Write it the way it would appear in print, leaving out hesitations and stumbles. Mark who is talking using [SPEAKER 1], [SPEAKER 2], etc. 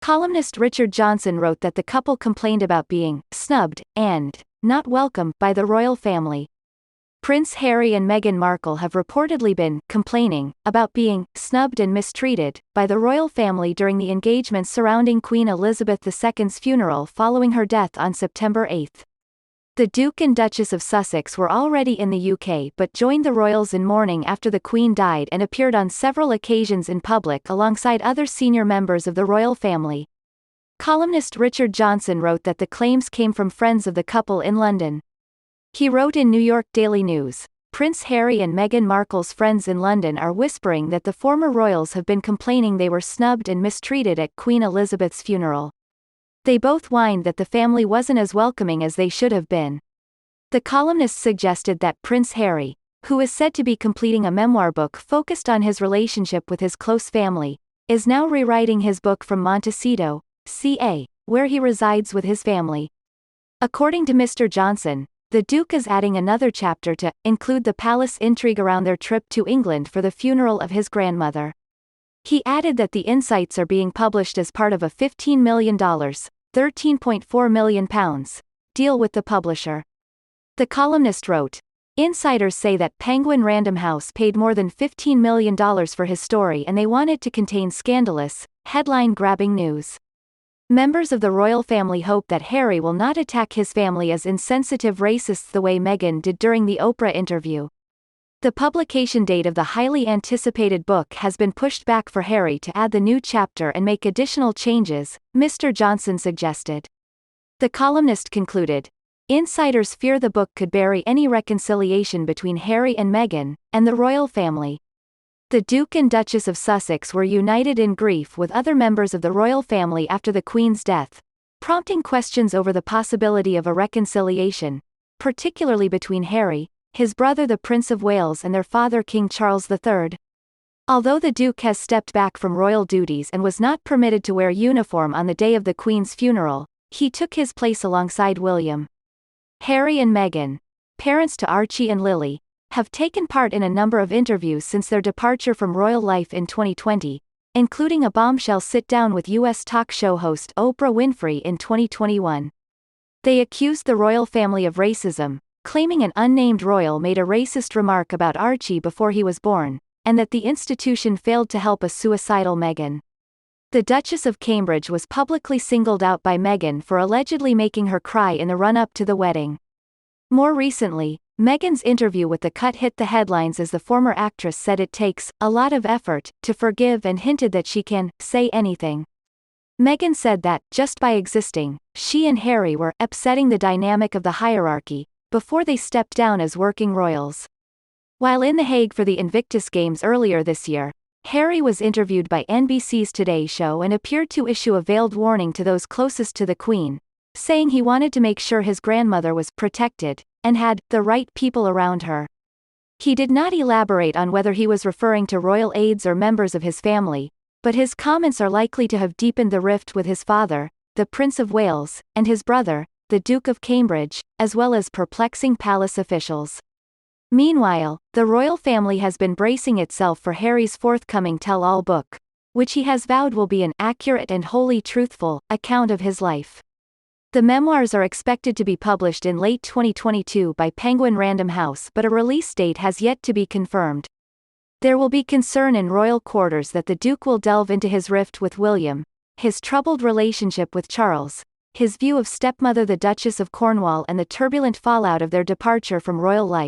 [SPEAKER 1] Columnist Richard Johnson wrote that the couple complained about being snubbed and not welcome by the royal family. Prince Harry and Meghan Markle have reportedly been complaining about being snubbed and mistreated by the royal family during the engagements surrounding Queen Elizabeth II's funeral following her death on September 8. The Duke and Duchess of Sussex were already in the UK but joined the royals in mourning after the Queen died and appeared on several occasions in public alongside other senior members of the royal family. Columnist Richard Johnson wrote that the claims came from friends of the couple in London. He wrote in New York Daily News, "Prince Harry and Meghan Markle's friends in London are whispering that the former royals have been complaining they were snubbed and mistreated at Queen Elizabeth's funeral. They both whined that the family wasn't as welcoming as they should have been." The columnist suggested that Prince Harry, who is said to be completing a memoir book focused on his relationship with his close family, is now rewriting his book from Montecito, CA, where he resides with his family. According to Mr. Johnson, the Duke is adding another chapter to include the palace intrigue around their trip to England for the funeral of his grandmother. He added that the insights are being published as part of a $15 million, £13.4 million, deal with the publisher. The columnist wrote, "Insiders say that Penguin Random House paid more than $15 million for his story and they want it to contain scandalous, headline-grabbing news. Members of the royal family hope that Harry will not attack his family as insensitive racists the way Meghan did during the Oprah interview." The publication date of the highly anticipated book has been pushed back for Harry to add the new chapter and make additional changes, Mr. Johnson suggested. The columnist concluded, "Insiders fear the book could bury any reconciliation between Harry and Meghan, and the royal family." The Duke and Duchess of Sussex were united in grief with other members of the royal family after the Queen's death, prompting questions over the possibility of a reconciliation, particularly between Harry, his brother the Prince of Wales and their father King Charles III. Although the Duke has stepped back from royal duties and was not permitted to wear uniform on the day of the Queen's funeral, he took his place alongside William. Harry and Meghan, parents to Archie and Lily, have taken part in a number of interviews since their departure from royal life in 2020, including a bombshell sit-down with U.S. talk show host Oprah Winfrey in 2021. They accused the royal family of racism, claiming an unnamed royal made a racist remark about Archie before he was born, and that the institution failed to help a suicidal Meghan. The Duchess of Cambridge was publicly singled out by Meghan for allegedly making her cry in the run-up to the wedding. More recently, Meghan's interview with The Cut hit the headlines as the former actress said it takes a lot of effort to forgive and hinted that she can say anything. Meghan said that, just by existing, she and Harry were upsetting the dynamic of the hierarchy, before they stepped down as working royals. While in The Hague for the Invictus Games earlier this year, Harry was interviewed by NBC's Today Show and appeared to issue a veiled warning to those closest to the Queen, saying he wanted to make sure his grandmother was protected, and had the right people around her. He did not elaborate on whether he was referring to royal aides or members of his family, but his comments are likely to have deepened the rift with his father, the Prince of Wales, and his brother, the Duke of Cambridge, as well as perplexing palace officials. Meanwhile, the royal family has been bracing itself for Harry's forthcoming tell-all book, which he has vowed will be an accurate and wholly truthful account of his life. The memoirs are expected to be published in late 2022 by Penguin Random House, but a release date has yet to be confirmed. There will be concern in royal quarters that the Duke will delve into his rift with William, his troubled relationship with Charles, his view of stepmother the Duchess of Cornwall and the turbulent fallout of their departure from royal life.